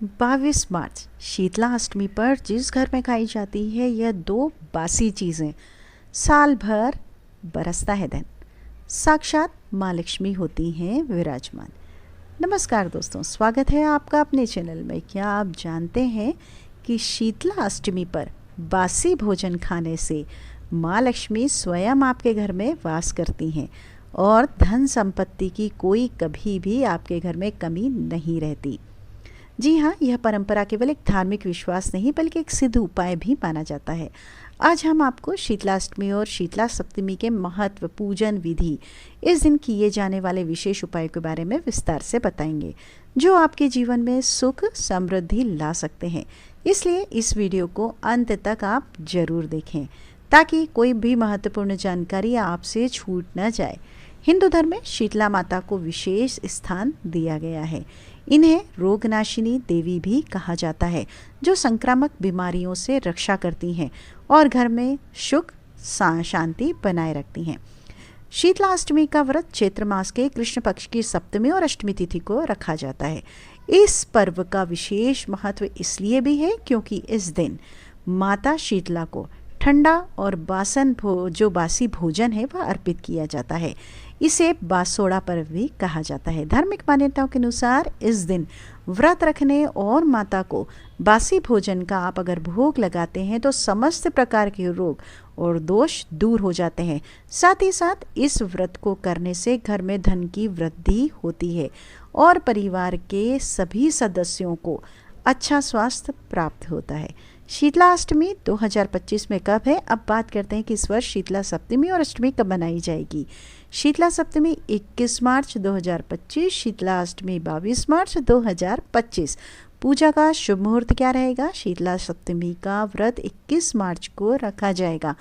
22 मार्च शीतला अष्टमी पर जिस घर में खाई जाती है यह दो बासी चीज़ें, साल भर बरसता है दिन, साक्षात माँ लक्ष्मी होती हैं विराजमान। नमस्कार दोस्तों, स्वागत है आपका अपने चैनल में। क्या आप जानते हैं कि शीतला अष्टमी पर बासी भोजन खाने से माँ लक्ष्मी स्वयं आपके घर में वास करती हैं और धन संपत्ति की कोई कभी भी आपके घर में कमी नहीं रहती। जी हाँ, यह परंपरा केवल एक धार्मिक विश्वास नहीं बल्कि एक सिद्ध उपाय भी माना जाता है। आज हम आपको शीतलाष्टमी और शीतला सप्तमी के महत्व, पूजन विधि, इस दिन किए जाने वाले विशेष उपायों के बारे में विस्तार से बताएंगे जो आपके जीवन में सुख समृद्धि ला सकते हैं। इसलिए इस वीडियो को अंत तक आप जरूर देखें ताकि कोई भी महत्वपूर्ण जानकारी आपसे छूट न जाए। हिंदू धर्म में शीतला माता को विशेष स्थान दिया गया है। इन्हें रोगनाशिनी देवी भी कहा जाता है, जो संक्रामक बीमारियों से रक्षा करती हैं और घर में सुख शांति बनाए रखती हैं। शीतला अष्टमी का व्रत चैत्र मास के कृष्ण पक्ष की सप्तमी और अष्टमी तिथि को रखा जाता है। इस पर्व का विशेष महत्व इसलिए भी है क्योंकि इस दिन माता शीतला को ठंडा और जो बासी भोजन है वह अर्पित किया जाता है। इसे बासोड़ा पर्व भी कहा जाता है। धार्मिक मान्यताओं के अनुसार इस दिन व्रत रखने और माता को बासी भोजन का आप अगर भोग लगाते हैं तो समस्त प्रकार के रोग और दोष दूर हो जाते हैं। साथ ही साथ इस व्रत को करने से घर में धन की वृद्धि होती है और परिवार के सभी सदस्यों को अच्छा स्वास्थ्य प्राप्त होता है। शीतला अष्टमी 2025 में कब है? अब बात करते हैं कि इस वर्ष शीतला सप्तमी और अष्टमी कब मनाई जाएगी। शीतला सप्तमी 21 मार्च 2025, शीतला अष्टमी 22 मार्च 2025। पूजा का शुभ मुहूर्त क्या रहेगा? शीतला सप्तमी का व्रत 21 मार्च को रखा जाएगा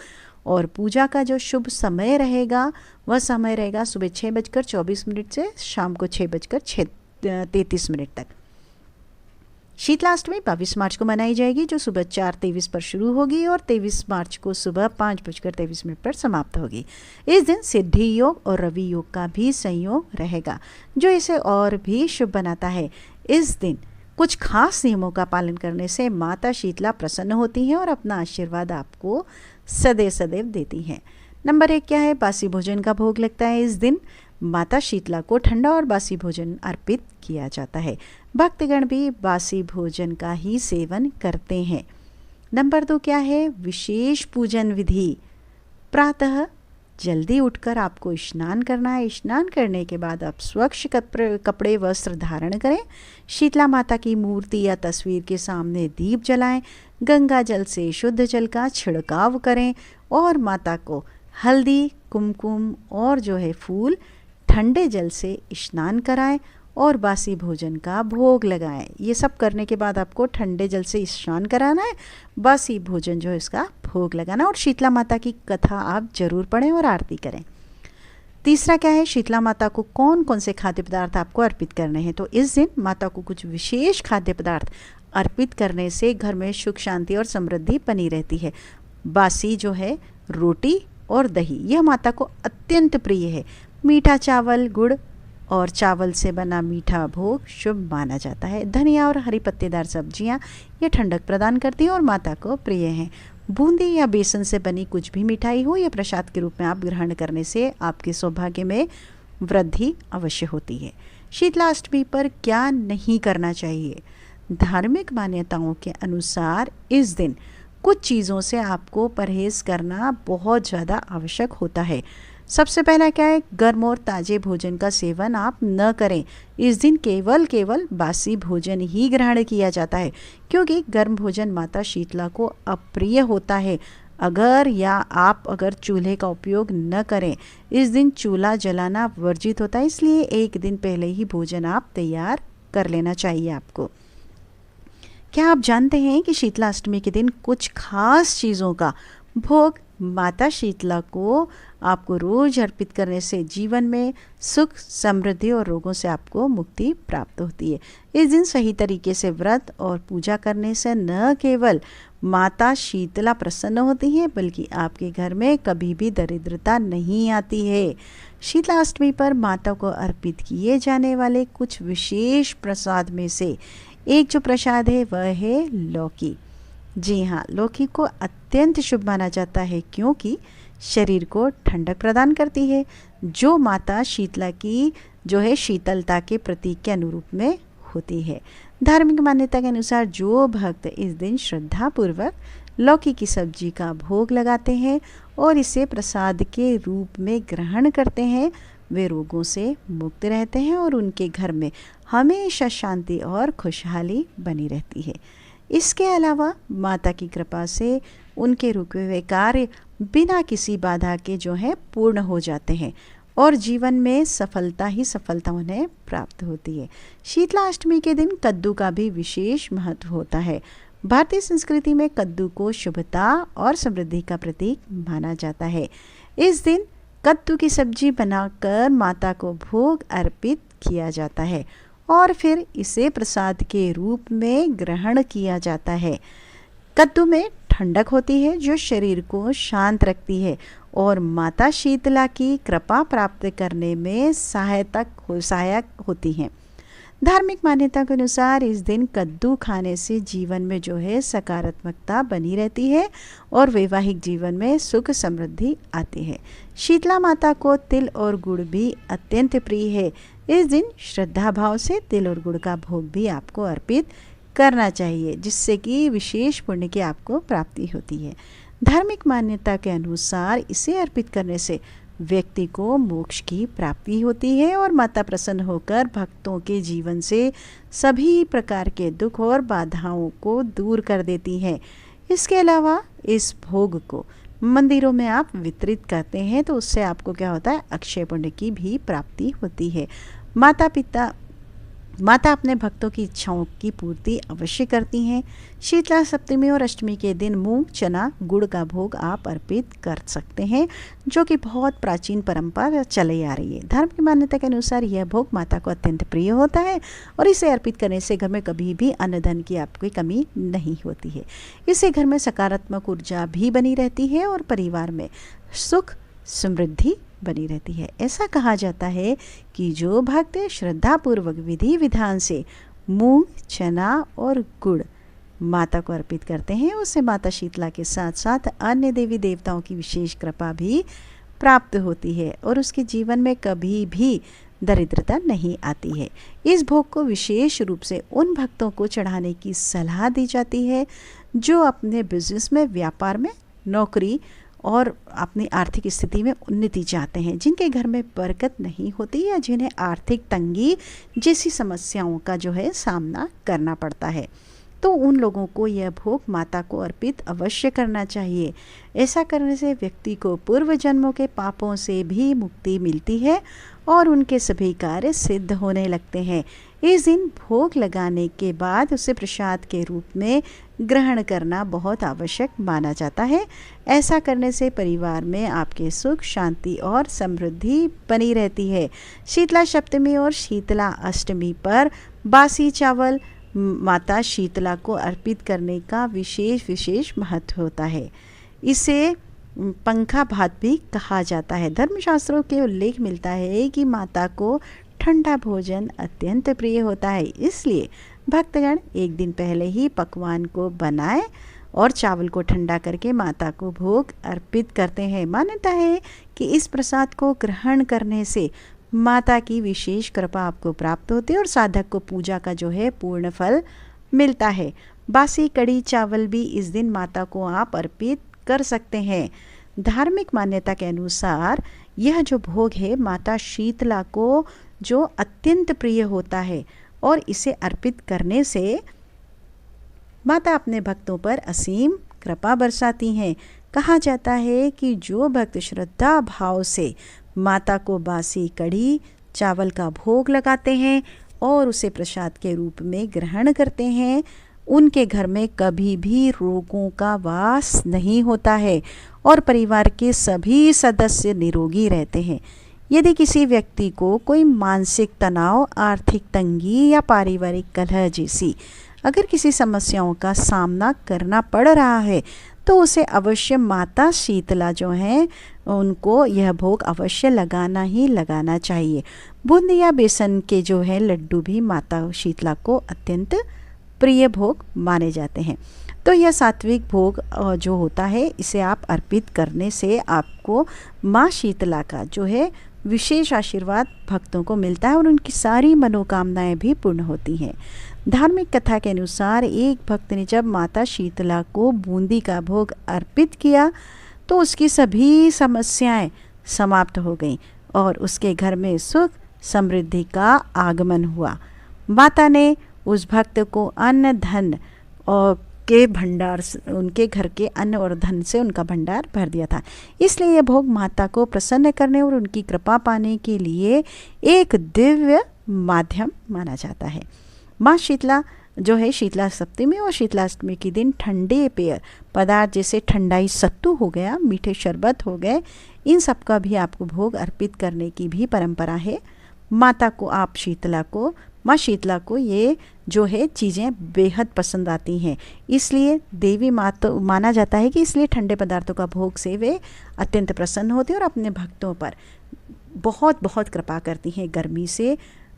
और पूजा का जो शुभ समय रहेगा वह समय रहेगा सुबह 6:24 से शाम को 6:33 तक। शीतला अष्टमी 22 मार्च को मनाई जाएगी, जो सुबह 4:23 पर शुरू होगी और 23 मार्च को सुबह 5:23 पर समाप्त होगी। इस दिन सिद्धि योग और रवि योग का भी संयोग रहेगा, जो इसे और भी शुभ बनाता है। इस दिन कुछ खास नियमों का पालन करने से माता शीतला प्रसन्न होती हैं और अपना आशीर्वाद आपको सदैव देती हैं। नंबर 1 क्या है? बासी भोजन का भोग लगता है। इस दिन माता शीतला को ठंडा और बासी भोजन अर्पित किया जाता है। भक्तगण भी बासी भोजन का ही सेवन करते हैं। नंबर 2 क्या है? विशेष पूजन विधि। प्रातः जल्दी उठकर आपको स्नान करना है। स्नान करने के बाद आप स्वच्छ कपड़े वस्त्र धारण करें। शीतला माता की मूर्ति या तस्वीर के सामने दीप जलाएं। गंगा जल से शुद्ध जल का छिड़काव करें और माता को हल्दी, कुमकुम और फूल ठंडे जल से स्नान कराएं और बासी भोजन का भोग लगाएं। ये सब करने के बाद आपको ठंडे जल से स्नान कराना है, बासी भोजन इसका भोग लगाना और शीतला माता की कथा आप जरूर पढ़ें और आरती करें। तीसरा क्या है? शीतला माता को कौन कौन से खाद्य पदार्थ आपको अर्पित करने हैं। तो इस दिन माता को कुछ विशेष खाद्य पदार्थ अर्पित करने से घर में सुख शांति और समृद्धि बनी रहती है। बासी रोटी और दही, यह माता को अत्यंत प्रिय है। मीठा चावल, गुड़ और चावल से बना मीठा भोग शुभ माना जाता है। धनिया और हरी पत्तेदार सब्जियां ये ठंडक प्रदान करती हैं और माता को प्रिय हैं। बूंदी या बेसन से बनी कुछ भी मिठाई हो या प्रसाद के रूप में आप ग्रहण करने से आपके सौभाग्य में वृद्धि अवश्य होती है। शीतला अष्टमी पर क्या नहीं करना चाहिए? धार्मिक मान्यताओं के अनुसार इस दिन कुछ चीज़ों से आपको परहेज करना बहुत ज़्यादा आवश्यक होता है। सबसे पहला क्या है? गर्म और ताज़े भोजन का सेवन आप न करें। इस दिन केवल बासी भोजन ही ग्रहण किया जाता है क्योंकि गर्म भोजन माता शीतला को अप्रिय होता है। अगर चूल्हे का उपयोग न करें, इस दिन चूल्हा जलाना वर्जित होता है, इसलिए एक दिन पहले ही भोजन आप तैयार कर लेना चाहिए आपको। क्या आप जानते हैं कि शीतला अष्टमी के दिन कुछ खास चीज़ों का भोग माता शीतला को आपको रोज अर्पित करने से जीवन में सुख समृद्धि और रोगों से आपको मुक्ति प्राप्त होती है। इस दिन सही तरीके से व्रत और पूजा करने से न केवल माता शीतला प्रसन्न होती हैं बल्कि आपके घर में कभी भी दरिद्रता नहीं आती है। शीतला अष्टमी पर माता को अर्पित किए जाने वाले कुछ विशेष प्रसाद में से एक जो प्रसाद है वह है लौकी। जी हाँ, लौकी को अत्यंत शुभ माना जाता है क्योंकि शरीर को ठंडक प्रदान करती है, जो माता शीतला की जो है शीतलता के प्रतीक के अनुरूप में होती है। धार्मिक मान्यता के अनुसार जो भक्त इस दिन श्रद्धापूर्वक लौकी की सब्जी का भोग लगाते हैं और इसे प्रसाद के रूप में ग्रहण करते हैं, वे रोगों से मुक्त रहते हैं और उनके घर में हमेशा शांति और खुशहाली बनी रहती है। इसके अलावा माता की कृपा से उनके रुके हुए कार्य बिना किसी बाधा के जो है पूर्ण हो जाते हैं और जीवन में सफलता ही सफलता उन्हें प्राप्त होती है। शीतला अष्टमी के दिन कद्दू का भी विशेष महत्व होता है। भारतीय संस्कृति में कद्दू को शुभता और समृद्धि का प्रतीक माना जाता है। इस दिन कद्दू की सब्जी बनाकर माता को भोग अर्पित किया जाता है और फिर इसे प्रसाद के रूप में ग्रहण किया जाता है। कद्दू में ठंडक होती है जो शरीर को शांत रखती है और माता शीतला की कृपा प्राप्त करने में सहायक होती हैं। धार्मिक मान्यता के अनुसार इस दिन कद्दू खाने से जीवन में जो है सकारात्मकता बनी रहती है और वैवाहिक जीवन में सुख समृद्धि आती है। शीतला माता को तिल और गुड़ भी अत्यंत प्रिय है। इस दिन श्रद्धा भाव से तिल और गुड़ का भोग भी आपको अर्पित करना चाहिए, जिससे कि विशेष पुण्य की आपको प्राप्ति होती है। धार्मिक मान्यता के अनुसार इसे अर्पित करने से व्यक्ति को मोक्ष की प्राप्ति होती है और माता प्रसन्न होकर भक्तों के जीवन से सभी प्रकार के दुख और बाधाओं को दूर कर देती है। इसके अलावा इस भोग को मंदिरों में आप वितरित करते हैं तो उससे आपको क्या होता है, अक्षय पुण्य की भी प्राप्ति होती है। माता अपने भक्तों की इच्छाओं की पूर्ति अवश्य करती हैं। शीतला सप्तमी और अष्टमी के दिन मूंग, चना, गुड़ का भोग आप अर्पित कर सकते हैं, जो कि बहुत प्राचीन परंपरा चली आ रही है। धार्मिक मान्यता के अनुसार यह भोग माता को अत्यंत प्रिय होता है और इसे अर्पित करने से घर में कभी भी अन्न धन की आपको कमी नहीं होती है। इससे घर में सकारात्मक ऊर्जा भी बनी रहती है और परिवार में सुख समृद्धि बनी रहती है। ऐसा कहा जाता है कि जो भक्त श्रद्धापूर्वक विधि विधान से मूंग, चना और गुड़ माता को अर्पित करते हैं, उससे माता शीतला के साथ साथ अन्य देवी देवताओं की विशेष कृपा भी प्राप्त होती है और उसके जीवन में कभी भी दरिद्रता नहीं आती है। इस भोग को विशेष रूप से उन भक्तों को चढ़ाने की सलाह दी जाती है जो अपने बिजनेस में, व्यापार में, नौकरी और अपनी आर्थिक स्थिति में उन्नति चाहते हैं, जिनके घर में बरकत नहीं होती या जिन्हें आर्थिक तंगी जैसी समस्याओं का जो है सामना करना पड़ता है, तो उन लोगों को यह भोग माता को अर्पित अवश्य करना चाहिए। ऐसा करने से व्यक्ति को पूर्व जन्मों के पापों से भी मुक्ति मिलती है और उनके सभी कार्य सिद्ध होने लगते हैं। इस दिन भोग लगाने के बाद उसे प्रसाद के रूप में ग्रहण करना बहुत आवश्यक माना जाता है। ऐसा करने से परिवार में आपके सुख, शांति और समृद्धि बनी रहती है। शीतला सप्तमी और शीतला अष्टमी पर बासी चावल माता शीतला को अर्पित करने का विशेष महत्व होता है। इसे पंखा भात भी कहा जाता है। धर्मशास्त्रों के उल्लेख मिलता है कि माता को ठंडा भोजन अत्यंत प्रिय होता है, इसलिए भक्तगण एक दिन पहले ही पकवान को बनाए और चावल को ठंडा करके माता को भोग अर्पित करते हैं। मान्यता है कि इस प्रसाद को ग्रहण करने से माता की विशेष कृपा आपको प्राप्त होती है और साधक को पूजा का जो है पूर्ण फल मिलता है। बासी कड़ी चावल भी इस दिन माता को आप अर्पित कर सकते हैं। धार्मिक मान्यता के अनुसार यह जो भोग है माता शीतला को जो अत्यंत प्रिय होता है और इसे अर्पित करने से माता अपने भक्तों पर असीम कृपा बरसाती हैं। कहा जाता है कि जो भक्त श्रद्धा भाव से माता को बासी कढ़ी चावल का भोग लगाते हैं और उसे प्रसाद के रूप में ग्रहण करते हैं, उनके घर में कभी भी रोगों का वास नहीं होता है और परिवार के सभी सदस्य निरोगी रहते हैं। यदि किसी व्यक्ति को कोई मानसिक तनाव, आर्थिक तंगी या पारिवारिक कलह जैसी अगर किसी समस्याओं का सामना करना पड़ रहा है तो उसे अवश्य माता शीतला जो हैं उनको यह भोग अवश्य लगाना ही लगाना चाहिए। बूंदी या बेसन के जो है लड्डू भी माता शीतला को अत्यंत प्रिय भोग माने जाते हैं। तो यह सात्विक भोग जो होता है इसे आप अर्पित करने से आपको माँ शीतला का जो है विशेष आशीर्वाद भक्तों को मिलता है और उनकी सारी मनोकामनाएं भी पूर्ण होती हैं। धार्मिक कथा के अनुसार एक भक्त ने जब माता शीतला को बूंदी का भोग अर्पित किया तो उसकी सभी समस्याएं समाप्त हो गईं और उसके घर में सुख समृद्धि का आगमन हुआ। माता ने उस भक्त को अन्न धन और के भंडार, उनके घर के अन्न और धन से उनका भंडार भर दिया था। इसलिए यह भोग माता को प्रसन्न करने और उनकी कृपा पाने के लिए एक दिव्य माध्यम माना जाता है। माँ शीतला जो है शीतला सप्तमी और शीतलाष्टमी के दिन ठंडे पेय पदार्थ जैसे ठंडाई सत्तू हो गया, मीठे शरबत हो गए, इन सब का भी आपको भोग अर्पित करने की भी परंपरा है। माता को माँ शीतला को ये जो है चीज़ें बेहद पसंद आती हैं, इसलिए देवी माता माना जाता है कि इसलिए ठंडे पदार्थों का भोग से वे अत्यंत प्रसन्न होती हैं और अपने भक्तों पर बहुत बहुत कृपा करती हैं, गर्मी से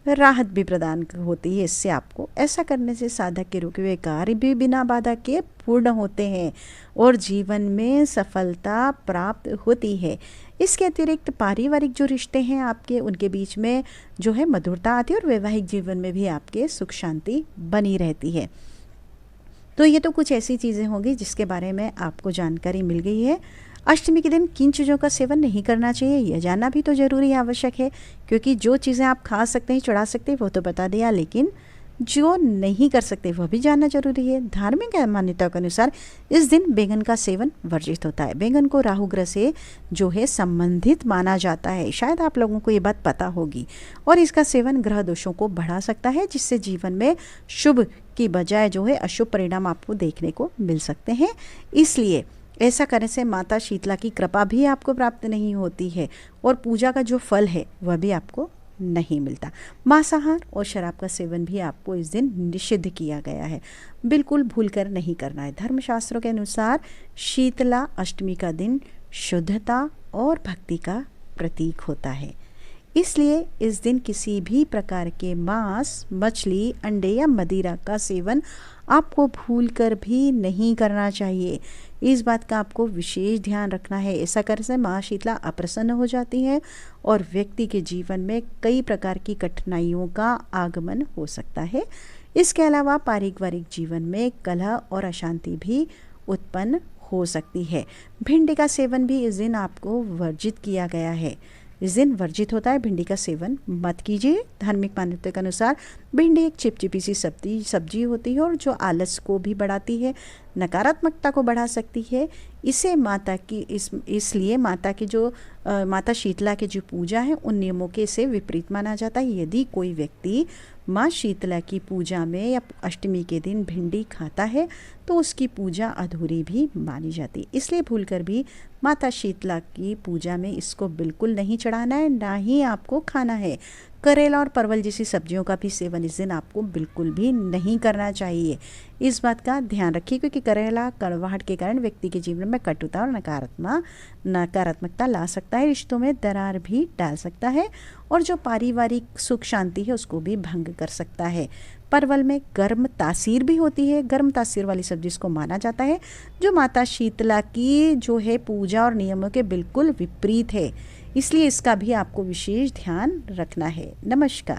राहत भी प्रदान होती है। इससे आपको ऐसा करने से साधक के रुके हुए कार्य भी बिना बाधा के पूर्ण होते हैं और जीवन में सफलता प्राप्त होती है। इसके अतिरिक्त पारिवारिक जो रिश्ते हैं आपके, उनके बीच में जो है मधुरता आती है और वैवाहिक जीवन में भी आपके सुख शांति बनी रहती है। तो ये तो कुछ ऐसी चीज़ें होंगी जिसके बारे में आपको जानकारी मिल गई है। अष्टमी के दिन किन चीज़ों का सेवन नहीं करना चाहिए यह जानना भी तो ज़रूरी आवश्यक है, क्योंकि जो चीज़ें आप खा सकते हैं, चढ़ा सकते हैं, वो तो बता दिया, लेकिन जो नहीं कर सकते वह भी जानना जरूरी है। धार्मिक मान्यता के अनुसार इस दिन बैंगन का सेवन वर्जित होता है। बैंगन को राहु ग्रह से जो है संबंधित माना जाता है, शायद आप लोगों को ये बात पता होगी, और इसका सेवन ग्रह दोषों को बढ़ा सकता है, जिससे जीवन में शुभ की बजाय जो है अशुभ परिणाम आपको देखने को मिल सकते हैं। इसलिए ऐसा करने से माता शीतला की कृपा भी आपको प्राप्त नहीं होती है और पूजा का जो फल है वह भी आपको नहीं मिलता। मांसाहार और शराब का सेवन भी आपको इस दिन निषिद्ध किया गया है, बिल्कुल भूलकर नहीं करना है। धर्मशास्त्रों के अनुसार शीतला अष्टमी का दिन शुद्धता और भक्ति का प्रतीक होता है, इसलिए इस दिन किसी भी प्रकार के मांस, मछली, अंडे या मदिरा का सेवन आपको भूलकर भी नहीं करना चाहिए। इस बात का आपको विशेष ध्यान रखना है। ऐसा करने से माँ शीतला अप्रसन्न हो जाती है और व्यक्ति के जीवन में कई प्रकार की कठिनाइयों का आगमन हो सकता है। इसके अलावा पारिवारिक जीवन में कलह और अशांति भी उत्पन्न हो सकती है। भिंडी का सेवन भी इस दिन आपको वर्जित किया गया है, इस दिन वर्जित होता है, भिंडी का सेवन मत कीजिए। धार्मिक मान्यता के अनुसार भिंडी एक चिपचिपी सी सब्जी होती है और जो आलस को भी बढ़ाती है, नकारात्मकता को बढ़ा सकती है। इसे इसलिए माता शीतला की जो पूजा है उन नियमों के से विपरीत माना जाता है। यदि कोई व्यक्ति माँ शीतला की पूजा में या अष्टमी के दिन भिंडी खाता है तो उसकी पूजा अधूरी भी मानी जाती है। इसलिए भूलकर भी माता शीतला की पूजा में इसको बिल्कुल नहीं चढ़ाना है, ना ही आपको खाना है। करेला और परवल जैसी सब्जियों का भी सेवन इस दिन आपको बिल्कुल भी नहीं करना चाहिए। इस बात का ध्यान रखिए, क्योंकि करेला कड़वाहट के कारण व्यक्ति के जीवन में कटुता और नकारात्मकता ला सकता है, रिश्तों में दरार भी डाल सकता है और जो पारिवारिक सुख शांति है उसको भी भंग कर सकता है। परवल में गर्म तासीर भी होती है, गर्म तासीर वाली सब्जी इसको माना जाता है, जो माता शीतला की जो है पूजा और नियमों के बिल्कुल विपरीत है। इसलिए इसका भी आपको विशेष ध्यान रखना है। नमस्कार।